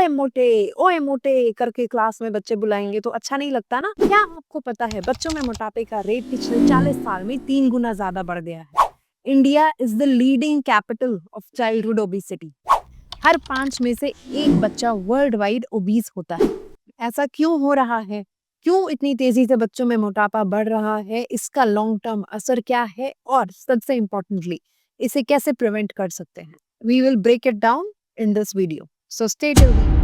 ओए मोटे करके क्लास में बच्चे बुलाएंगे तो अच्छा नहीं लगता ना। क्या आपको पता है बच्चों में मोटापे का रेट पिछले 40 साल में 3 गुना ज्यादा बढ़ गया है। India is the leading capital of childhood obesity. हर 5 में से एक बच्चा वर्ल्ड वाइड ओबीस होता है। ऐसा क्यों हो रहा है? क्यों इतनी तेजी से बच्चों में मोटापा बढ़ रहा है? इसका लॉन्ग टर्म असर क्या है? और सबसे इम्पोर्टेंटली इसे कैसे प्रिवेंट कर सकते हैं? We will break it down in this video, so stay tuned.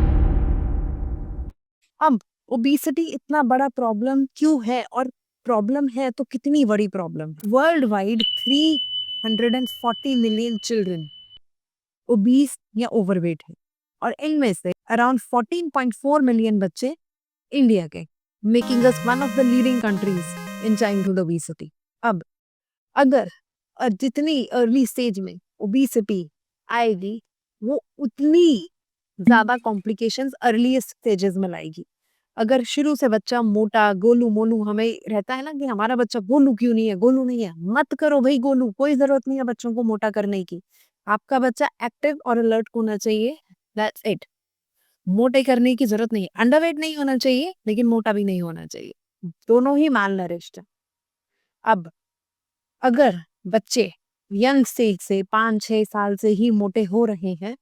अब ओबेसिटी इतना बड़ा प्रॉब्लम क्यों है, और प्रॉब्लम है तो कितनी बड़ी प्रॉब्लम है? World wide 340 million children obese या ओवरवेट है, और इनमें से अराउंड 14.4 मिलियन बच्चे इंडिया के, making us one of the leading countries in childhood obesity. अब अगर जितनी अर्ली स्टेज में ओबेसिटी आएगी, वो उतनी ज्यादा कॉम्प्लिकेशंस अर्लीस्ट स्टेजेस में लाएगी। अगर शुरू से बच्चा मोटा गोलू मोलू, हमें रहता है ना कि हमारा बच्चा गोलू क्यों नहीं है, गोलू नहीं है, मत करो भाई गोलू, कोई जरूरत नहीं है बच्चों को मोटा करने की। आपका बच्चा एक्टिव और अलर्ट होना चाहिए, दैट्स इट। मोटे करने की जरूरत नहीं है, अंडरवेट नहीं होना चाहिए लेकिन मोटा भी नहीं होना चाहिए, दोनों ही माल नरिश्ड है। अब अगर बच्चे यंग स्टेज से 5-6 साल से ही मोटे हो रहे हैं,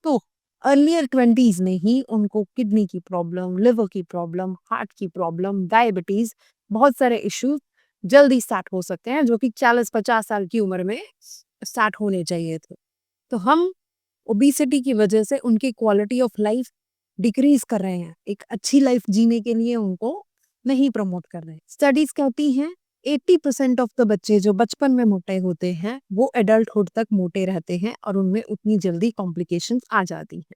तो अर्लियर 20s में ही उनको किडनी की प्रॉब्लम, लिवर की प्रॉब्लम, हार्ट की प्रॉब्लम, डायबिटीज, बहुत सारे इश्यूज जल्दी स्टार्ट हो सकते हैं, जो कि 40-50 साल की उम्र में स्टार्ट होने चाहिए थे। तो हम ओबेसिटी की वजह से उनकी क्वालिटी ऑफ लाइफ डिक्रीज कर रहे हैं, एक अच्छी लाइफ जीने के लिए उनको नहीं प्रमोट कर रहे हैं। स्टडीज कहती हैं 80% ऑफ द बच्चे जो बचपन में मोटे होते हैं वो एडल्टहुड तक मोटे रहते हैं, और उनमें उतनी जल्दी कॉम्प्लिकेशंस आ जाती हैं।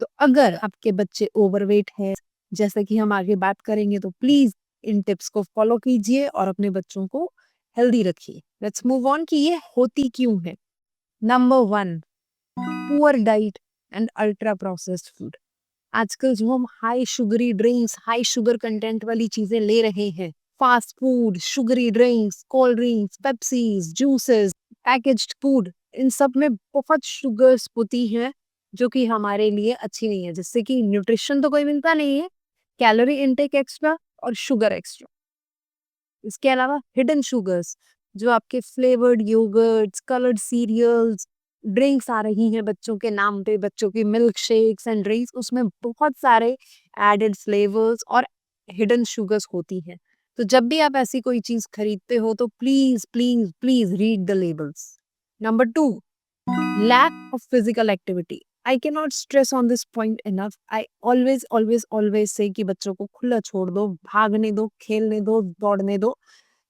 तो अगर आपके बच्चे ओवरवेट है, जैसे कि हम आगे बात करेंगे, तो प्लीज इन टिप्स को फॉलो कीजिए और अपने बच्चों को हेल्दी रखिए। लेट्स मूव ऑन कि ये होती क्यों है। Number 1, poor diet and ultra processed food. आजकल जो हम high sugary drinks, high sugar content वाली चीजें ले रहे हैं, fast food, sugary drinks, cold drinks, Pepsis, juices, packaged food, इन सब में बहुत शुगर्स होती हैं जो कि हमारे लिए अच्छी नहीं है, जिससे कि न्यूट्रिशन तो कोई मिलता नहीं है, कैलोरी इनटेक एक्स्ट्रा और शुगर एक्स्ट्रा। इसके अलावा हिडन शुगर्स, जो आपके flavoured yoghurts, coloured cereals, drinks आ रही हैं बच्चों के नाम पे, बच्चों की मिल्क शेक्स एंड ड्रिंक्स, उसमें बहुत सारे एडेड फ्लेवर्स और हिडन शुगर्स होती हैं। तो जब भी आप ऐसी कोई चीज खरीदते हो तो please please please read the labels. Number 2, lack of physical activity. I cannot stress on this point enough. I always say कि बच्चों को खुला छोड़ दो, भागने दो, खेलने दो, दौड़ने दो।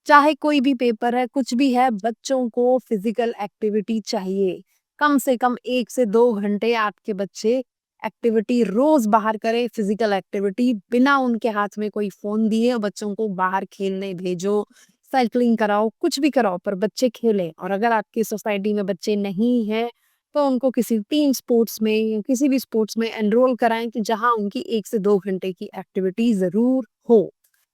चाहे कोई भी पेपर है, कुछ भी है, बच्चों को फिजिकल एक्टिविटी चाहिए। कम से कम 1 से 2 घंटे आपके बच्चे एक्टिविटी रोज बाहर करें, फिजिकल एक्टिविटी, बिना उनके हाथ में कोई फोन दिए बच्चों को बाहर खेलने भेजो, साइकिलिंग कराओ, कुछ भी कराओ, पर बच्चे खेलें। और अगर आपकी सोसाइटी में बच्चे नहीं हैं तो उनको किसी टीम स्पोर्ट्स में या किसी भी स्पोर्ट्स में एनरोल कराएं कि जहां उनकी 1 से 2 घंटे की एक्टिविटी जरूर हो।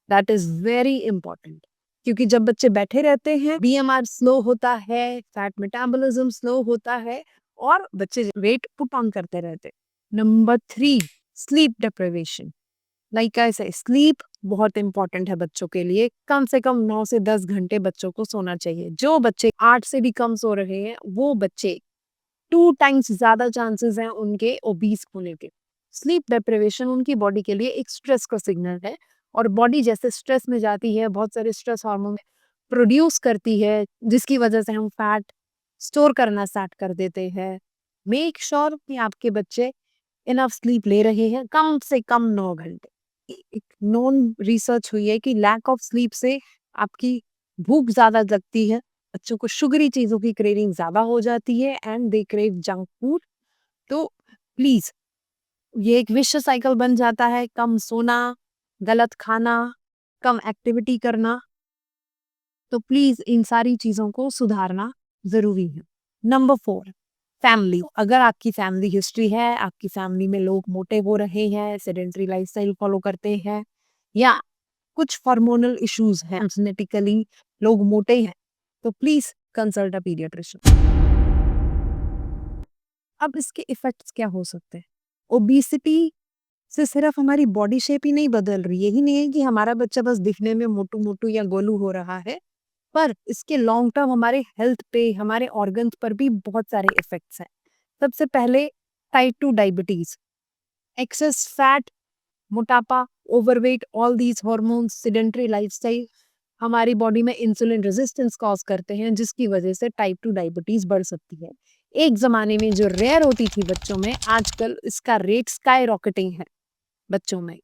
दैट इज वेरी इंपॉर्टेंट, क्योंकि जब बच्चे बैठे रहते हैं बीएमआर स्लो होता है, फैट मेटाबॉलिज्म स्लो होता है, और बच्चे वेट पुट ऑन करते रहते हैं। Number 3, sleep deprivation. लाइक ऐसे स्लीप बहुत इंपॉर्टेंट है बच्चों के लिए। कम से कम 9 से 10 घंटे बच्चों को सोना चाहिए। जो बच्चे 8 से भी कम सो रहे हैं वो बच्चे 2 टाइम्स ज्यादा चांसेस हैं उनके ओबीस होने के। स्लीप डिप्रिवेशन उनकी बॉडी के लिए एक स्ट्रेस का सिग्नल है, और बॉडी जैसे स्ट्रेस में जाती है बहुत सारे स्ट्रेस हार्मोन प्रोड्यूस करती है, जिसकी वजह से हम फैट स्टोर करना स्टार्ट कर देते हैं। मेक श्योर कि आपके बच्चे इनफ स्लीप ले रहे हैं, कम से कम 9 घंटे। एक नॉन रिसर्च हुई है कि लैक ऑफ स्लीप से आपकी भूख ज्यादा लगती है, बच्चों को शुगरी चीजों की क्रेविंग ज्यादा हो जाती है, and they crave junk food. तो प्लीज, ये एक विशियस साइकिल बन जाता है, कम सोना, गलत खाना, कम एक्टिविटी करना। तो प्लीज इन सारी चीजों को सुधारना जरूरी है। Number 4, family. अगर आपकी फैमिली हिस्ट्री है, आपकी फैमिली में लोग मोटे हो रहे हैं, सेडेंटरी लाइफस्टाइल फॉलो करते हैं, या कुछ हार्मोनल इश्यूज हैं, जेनेटिकली लोग मोटे हैं, तो प्लीज कंसल्ट अ पीडियाट्रिशियन। अब इसके इफेक्ट्स क्या हो सकते हैं? ओबेसिटी से सिर्फ हमारी बॉडी शेप ही नहीं बदल रही, यही नहीं है कि हमारा बच्चा बस दिखने में मोटू मोटू या गोलू हो रहा है, पर इसके लॉन्ग टर्म हमारे हेल्थ पे, हमारे ऑर्गन्स पर भी बहुत सारे इफेक्ट्स हैं। सबसे पहले टाइप 2 डायबिटीज, एक्सेस फैट, मोटापा, overweight, all these hormones, sedentary lifestyle हमारी बॉडी में इंसुलिन रेजिस्टेंस कॉज करते हैं, जिसकी वजह से टाइप 2 डायबिटीज बढ़ सकती है। एक जमाने में जो रेयर होती थी बच्चों में, आजकल इसका रेट स्काई रॉकेटिंग है बच्चों में,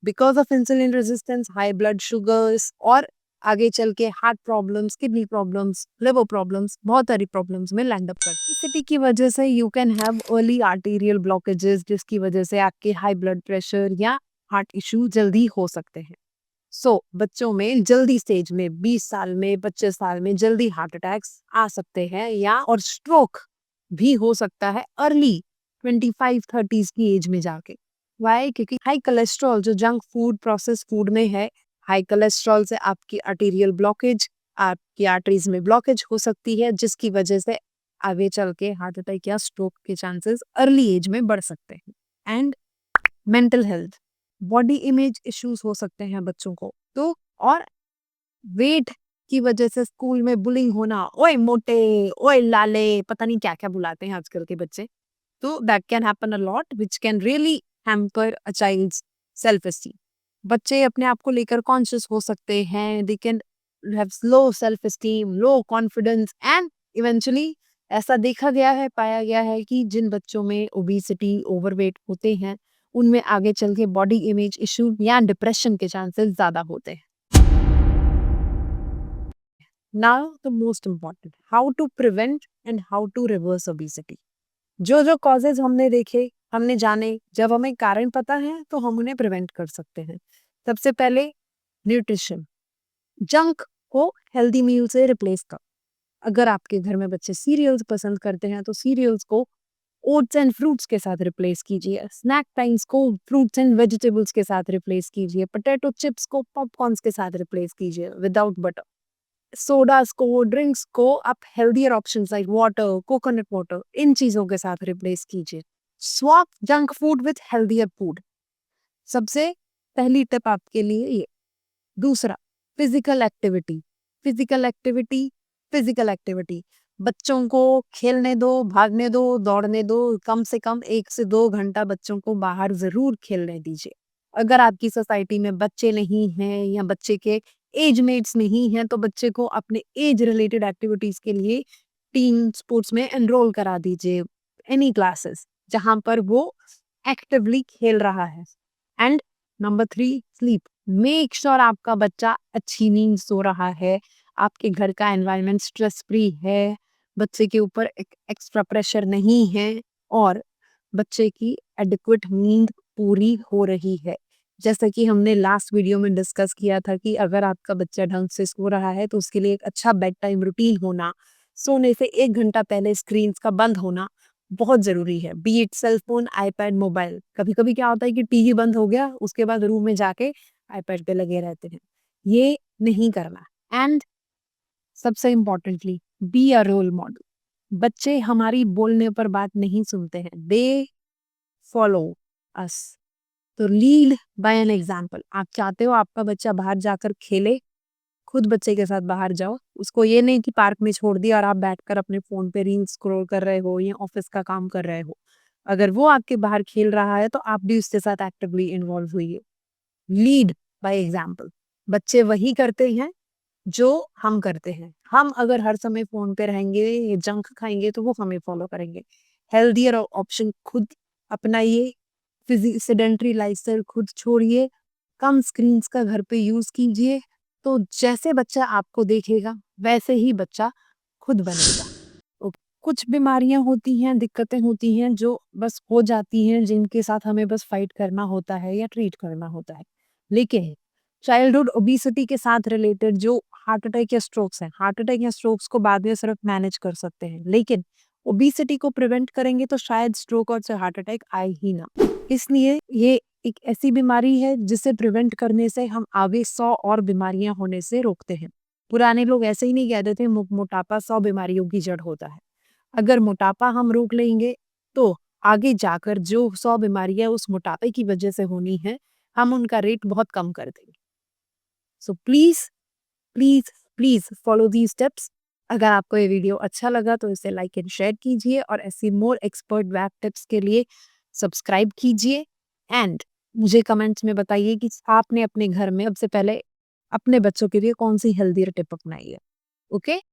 because of insulin resistance, high blood sugars, और आगे चल के heart problems, kidney problems, liver problems, बहुत सारी प्रॉब्लम्स में लैंड अप करती है। ओबेसिटी की वजह से you can have early arterial blockages, जिसकी वजह से आपके हाई ब्लड प्रेशर या हार्ट इशू जल्दी हो सकते हैं। बच्चों में जल्दी स्टेज में 20 साल में, 25 साल में जल्दी हार्ट अटैक्स आ सकते हैं, या और स्ट्रोक भी हो सकता है अर्ली 25-30s की एज में जाके। वाई? क्योंकि हाई कोलेस्ट्रॉल जो जंक फूड, प्रोसेस फूड में है, हाई कोलेस्ट्रॉल से आपकी आर्टेरियल ब्लॉकेज, आपकी आर्टरीज में ब्लॉकेज हो सकती है, जिसकी वजह से आगे चल के हार्ट अटैक या स्ट्रोक के चांसेस अर्ली एज में बढ़ सकते हैं। And mental health, body image issues हो सकते हैं बच्चों को, तो और वेट की वजह से स्कूल में बुलिंग होना, ओए मोटे, ओए लाले, पता नहीं क्या क्या बुलाते हैं आजकल के बच्चे, तो that can happen a lot, which can really hamper a child's self esteem. बच्चे अपने आप को लेकर कॉन्शियस हो सकते हैं, they can have low self esteem, low confidence, and eventually ऐसा देखा गया है, पाया गया है कि जिन बच्चों में ओबेसिटी, ओवरवेट होते हैं, उनमें आगे चल के बॉडी इमेज इशू या डिप्रेशन के चांसेस ज्यादा होते हैं। Now the most important, how to prevent and how to reverse obesity. जो जो कॉजेज हमने देखे, हमने जाने, जब हमें कारण पता है तो हम उन्हें प्रिवेंट कर सकते हैं। सबसे पहले न्यूट्रिशन, जंक को हेल्दी मील से रिप्लेस कर। अगर आपके घर में बच्चे सीरियल्स पसंद करते हैं तो सीरियल्स को ओट्स एंड फ्रूट्स के साथ रिप्लेस कीजिए, स्नैक टाइम्स को फ्रूट्स एंड वेजिटेबल्स के साथ रिप्लेस कीजिए, पोटैटो चिप्स को पॉपकॉर्न्स के साथ रिप्लेस कीजिए विदाउट बटर, सोडास को, ड्रिंक्स को आप healthier options like water, coconut water, इन चीजों के साथ रिप्लेस कीजिए। Swap junk food with healthier food, सबसे पहली टिप आपके लिए ये। दूसरा, physical activity, physical activity, physical activity. बच्चों को खेलने दो, भागने दो, दौड़ने दो, कम से कम 1 से 2 घंटा बच्चों को बाहर जरूर खेलने दीजिए। अगर आपकी सोसाइटी में बच्चे नहीं हैं या बच्चे के एज मेट्स नहीं हैं, तो बच्चे को अपने एज रिलेटेड एक्टिविटीज के लिए टीम स्पोर्ट्स में एनरोल करा दीजिए, एनी क्लासेस जहां पर वो एक्टिवली खेल रहा है। And number 3, sleep. Make sure आपका बच्चा अच्छी नींद सो रहा है, आपके घर का एनवायरनमेंट स्ट्रेस फ्री है, बच्चे के ऊपर एक्स्ट्रा प्रेशर नहीं है, और बच्चे की एडिक्वेट नींद पूरी हो रही है। जैसा कि हमने लास्ट वीडियो में डिस्कस किया था कि अगर आपका बच्चा ढंग से सो रहा है तो उसके लिए एक अच्छा बेड टाइम रूटीन होना, सोने से 1 घंटा पहले स्क्रीन का बंद होना बहुत जरूरी है। Be it cell phone, iPad, mobile. कभी कभी क्या होता है कि टीवी बंद हो गया, उसके बाद रूम में जाके आईपैड पे लगे रहते हैं, ये नहीं करना। एंड सबसे importantly, be a role model. बच्चे हमारी बोलने पर बात नहीं सुनते हैं, दे फॉलो अस, तो लीड बाय एन एग्जाम्पल। आप चाहते हो आपका बच्चा बाहर जाकर खेले, खुद बच्चे के साथ बाहर जाओ, उसको ये नहीं कि पार्क में छोड़ दिया और आप बैठकर अपने फोन पे रील स्क्रॉल कर रहे हो या ऑफिस का काम कर रहे हो। अगर वो आपके बाहर खेल रहा है तो आप भी उसके साथ एक्टिवली इन्वॉल्व हुई। Lead by example. बच्चे वही करते हैं जो हम करते हैं। हम अगर हर समय फोन पे रहेंगे, जंक खाएंगे, तो वो हमें फॉलो करेंगे। हेल्दियर ऑप्शन खुद अपनाइए, सेडेंटरी लाइफस्टाइल खुद छोड़िए, कम स्क्रीन्स का घर पे यूज कीजिए, तो जैसे बच्चा आपको देखेगा वैसे ही बच्चा खुद बनेगा। कुछ बीमारियां होती हैं, दिक्कतें होती हैं जो बस हो जाती हैं, जिनके साथ हमें बस फाइट करना होता है या ट्रीट करना होता है। लेकिन चाइल्डहुड ओबेसिटी के साथ रिलेटेड जो हार्ट अटैक या स्ट्रोक्स हैं, हार्ट अटैक या स्ट्रोक्स को बाद में सिर्फ मैनेज कर सकते हैं, लेकिन ओबेसिटी को प्रिवेंट करेंगे तो शायद स्ट्रोक और हार्ट अटैक आए ही ना। इसलिए ये एक ऐसी बीमारी है जिसे प्रिवेंट करने से हम आगे 100 और बीमारियां होने से रोकते हैं। पुराने लोग ऐसे ही नहीं कहते थे, मोटापा 100 बीमारियों की जड़ होता है। अगर मोटापा हम रोक लेंगे तो आगे जाकर जो 100 बीमारियां उस मोटापे की वजह से होनी है, हम उनका रेट बहुत कम कर देंगे। So please please please follow the steps. अगर आपको ये वीडियो अच्छा लगा तो इसे लाइक एंड शेयर कीजिए और ऐसी मोर एक्सपर्ट वेब टिप्स के लिए सब्सक्राइब कीजिए। एंड मुझे कमेंट्स में बताइए कि आपने अपने घर में सबसे पहले अपने बच्चों के लिए कौन सी हेल्दी टिप अपनाई है। ओके।